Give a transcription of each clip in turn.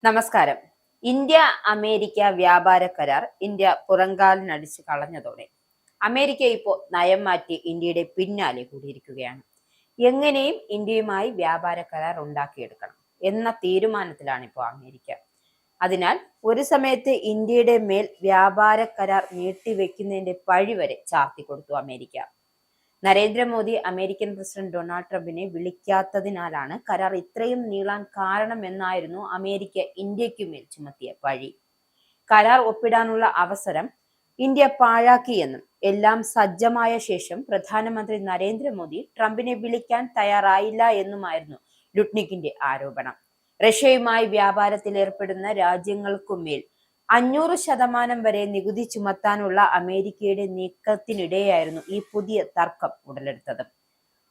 നമസ്കാരം. India America വ്യാപാര കരാർ ഇന്ത്യ പുറങ്കാലിനടിച്ച് കളഞ്ഞതോടെ അമേരിക്ക ഇപ്പോൾ നയം മാറ്റി ഇന്ത്യയുടെ പിന്നാലെ കൂടിയിരിക്കുകയാണ്. എങ്ങനെയും ഇന്ത്യയുമായി വ്യാപാര കരാർ ഉണ്ടാക്കിയെടുക്കണം എന്ന തീരുമാനത്തിലാണ് ഇപ്പോൾ അമേരിക്ക. അതിനാൽ ഒരു സമയത്ത് ഇന്ത്യയുടെ മേൽ വ്യാപാര കരാർ നീട്ടിവെക്കുന്നതിന്റെ പഴി വരെ ചാർത്തിക്കൊടുത്തു America. Narendra Modi American president Donald ട്രംപിനെ വിളിക്കാത്തതിനാലാണ് കരാർ ഇത്രയും നീളാൻ കാരണമെന്നായിരുന്നു അമേരിക്ക ഇന്ത്യക്കുമേൽ ചുമത്തിയ പഴി. കരാർ ഒപ്പിടാനുള്ള അവസരം ഇന്ത്യ പാഴാക്കിയെന്നും എല്ലാം സജ്ജമായ ശേഷം പ്രധാനമന്ത്രി നരേന്ദ്രമോദി ട്രംപിനെ വിളിക്കാൻ തയ്യാറായില്ല എന്നുമായിരുന്നു ലുട്നിക്കിന്റെ ആരോപണം. റഷ്യയുമായി വ്യാപാരത്തിൽ ഏർപ്പെടുന്ന രാജ്യങ്ങൾക്കുമേൽ 500% വരെ നികുതി ചുമത്താനുള്ള അമേരിക്കയുടെ നീക്കത്തിനിടെയായിരുന്നു ഈ പുതിയ തർക്കം ഉടലെടുത്തത്.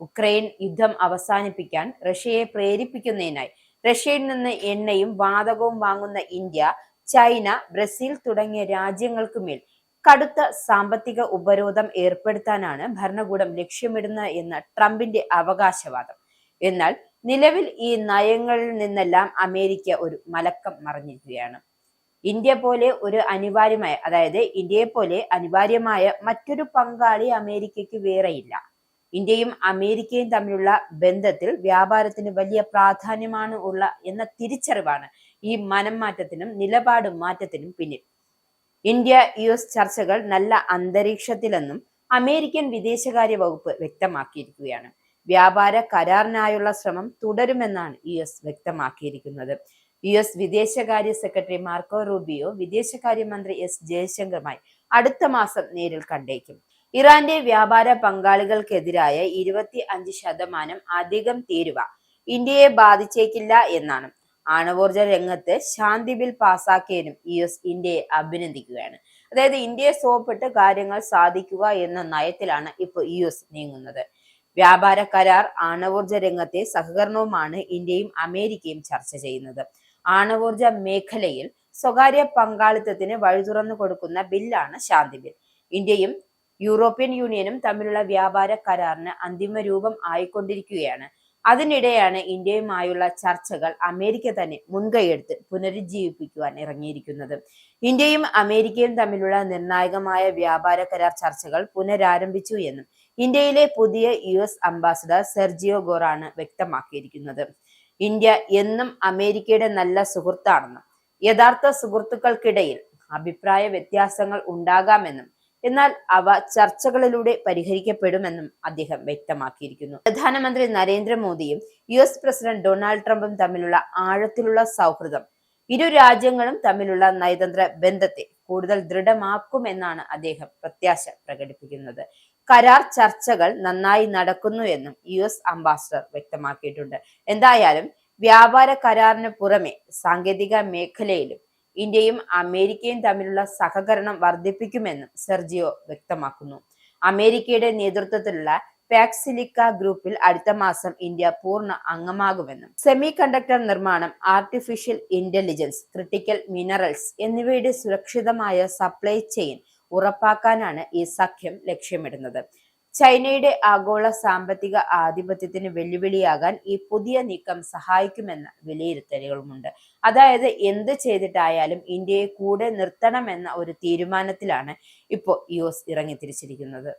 ഉക്രൈൻ യുദ്ധം അവസാനിപ്പിക്കാൻ റഷ്യയെ പ്രേരിപ്പിക്കുന്നതിനായി റഷ്യയിൽ നിന്ന് എണ്ണയും വാതകവും വാങ്ങുന്ന ഇന്ത്യ, ചൈന, ബ്രസീൽ തുടങ്ങിയ രാജ്യങ്ങൾക്കുമേൽ കടുത്ത സാമ്പത്തിക ഉപരോധം ഏർപ്പെടുത്താനാണ് ഭരണകൂടം ലക്ഷ്യമിടുന്നത് എന്ന ട്രംപിന്റെ അവകാശവാദം. എന്നാൽ നിലവിൽ ഈ നയങ്ങളിൽ നിന്നെല്ലാം അമേരിക്ക ഒരു മലക്കം മറിഞ്ഞിരിക്കുകയാണ്. ഇന്ത്യയെ പോലെ അനിവാര്യമായ മറ്റൊരു പങ്കാളി അമേരിക്കയ്ക്ക് വേറെയില്ല. ഇന്ത്യയും അമേരിക്കയും തമ്മിലുള്ള ബന്ധത്തിൽ വ്യാപാരത്തിന് വലിയ പ്രാധാന്യമാണ് ഉള്ള എന്ന തിരിച്ചറിവാണ് ഈ മനം മാറ്റത്തിനും നിലപാട് മാറ്റത്തിനും പിന്നിൽ. ഇന്ത്യ US ചർച്ചകൾ നല്ല അന്തരീക്ഷത്തിലെന്നും അമേരിക്കൻ വിദേശകാര്യ വകുപ്പ് വ്യക്തമാക്കിയിരിക്കുകയാണ്. വ്യാപാര കരാറിനായുള്ള ശ്രമം തുടരുമെന്നാണ് US വ്യക്തമാക്കിയിരിക്കുന്നത്. US വിദേശകാര്യ സെക്രട്ടറി മാർക്കോ റൂബിയോ വിദേശകാര്യമന്ത്രി എസ് ജയശങ്കറുമായി അടുത്ത മാസം നേരിൽ കണ്ടേക്കും. ഇറാന്റെ വ്യാപാര പങ്കാളികൾക്കെതിരായ 25% അധികം തീരുവ ഇന്ത്യയെ ബാധിച്ചേക്കില്ല എന്നാണ്. ആണവോർജ രംഗത്ത് ശാന്തി ബിൽ പാസാക്കിയതിനും US ഇന്ത്യയെ അഭിനന്ദിക്കുകയാണ്. അതായത് ഇന്ത്യയെ സോപ്പിട്ട് കാര്യങ്ങൾ സാധിക്കുക എന്ന നയത്തിലാണ് ഇപ്പോൾ US നീങ്ങുന്നത്. വ്യാപാര കരാർ, ആണവോർജ രംഗത്തെ സഹകരണവുമാണ് ഇന്ത്യയും അമേരിക്കയും ചർച്ച ചെയ്യുന്നത്. ആണവോർജ മേഖലയിൽ സ്വകാര്യ പങ്കാളിത്തത്തിന് വഴി തുറന്നു കൊടുക്കുന്ന ബില്ലാണ് ശാന്തി ബിൽ. ഇന്ത്യയും യൂറോപ്യൻ യൂണിയനും തമ്മിലുള്ള വ്യാപാര കരാറിന് അന്തിമ രൂപം ആയിക്കൊണ്ടിരിക്കുകയാണ്. അതിനിടെയാണ് ഇന്ത്യയുമായുള്ള ചർച്ചകൾ അമേരിക്ക തന്നെ മുൻകൈയെടുത്ത് പുനരുജ്ജീവിപ്പിക്കുവാൻ ഇറങ്ങിയിരിക്കുന്നത്. ഇന്ത്യയും അമേരിക്കയും തമ്മിലുള്ള നിർണായകമായ വ്യാപാര കരാർ ചർച്ചകൾ പുനരാരംഭിച്ചു എന്നും ഇന്ത്യയിലെ പുതിയ US അംബാസഡർ സെർജിയോ ഗോറാണ് വ്യക്തമാക്കിയിരിക്കുന്നത്. ഇന്ത്യ എന്നും അമേരിക്കയുടെ നല്ല സുഹൃത്താണെന്നും യഥാർത്ഥ സുഹൃത്തുക്കൾക്കിടയിൽ അഭിപ്രായ വ്യത്യാസങ്ങൾ ഉണ്ടാകാമെന്നും എന്നാൽ അവ ചർച്ചകളിലൂടെ പരിഹരിക്കപ്പെടുമെന്നും അദ്ദേഹം വ്യക്തമാക്കിയിരിക്കുന്നു. പ്രധാനമന്ത്രി നരേന്ദ്രമോദിയും US പ്രസിഡന്റ് ഡൊണാൾഡ് ട്രംപും തമ്മിലുള്ള ആഴത്തിലുള്ള സൗഹൃദം ഇരു രാജ്യങ്ങളും തമ്മിലുള്ള നയതന്ത്ര ബന്ധത്തെ കൂടുതൽ ദൃഢമാക്കുമെന്നാണ് അദ്ദേഹം പ്രത്യാശ പ്രകടിപ്പിക്കുന്നത്. കരാർ ചർച്ചകൾ നന്നായി നടക്കുന്നു എന്നും US അംബാസഡർ വ്യക്തമാക്കിയിട്ടുണ്ട്. എന്തായാലും വ്യാപാര കരാറിന് പുറമെ സാങ്കേതിക മേഖലയിലും ഇന്ത്യയും അമേരിക്കയും തമ്മിലുള്ള സഹകരണം വർദ്ധിപ്പിക്കുമെന്നും സെർജിയോ വ്യക്തമാക്കുന്നു. അമേരിക്കയുടെ നേതൃത്വത്തിലുള്ള പാക്സിലിക്ക ഗ്രൂപ്പിൽ അടുത്ത മാസം ഇന്ത്യ പൂർണ്ണ അംഗമാകുമെന്നും സെമി കണ്ടക്ടർ നിർമ്മാണം, ആർട്ടിഫിഷ്യൽ ഇന്റലിജൻസ്, ക്രിട്ടിക്കൽ മിനറൽസ് എന്നിവയുടെ സുരക്ഷിതമായ സപ്ലൈ ചെയിൻ ഉറപ്പാക്കാനാണ് ഈ സഖ്യം ലക്ഷ്യമിടുന്നത്. ചൈനയുടെ ആഗോള സാമ്പത്തിക ആധിപത്യത്തിന് വെല്ലുവിളിയാകാൻ ഈ പുതിയ നീക്കം സഹായിക്കുമെന്ന വിലയിരുത്തലുകളുമുണ്ട്. അതായത് എന്ത് ചെയ്തിട്ടായാലും ഇന്ത്യയെ കൂടെ നിർത്തണമെന്ന ഒരു തീരുമാനത്തിലാണ് ഇപ്പോൾ US ഇറങ്ങിത്തിരിച്ചിരിക്കുന്നത്.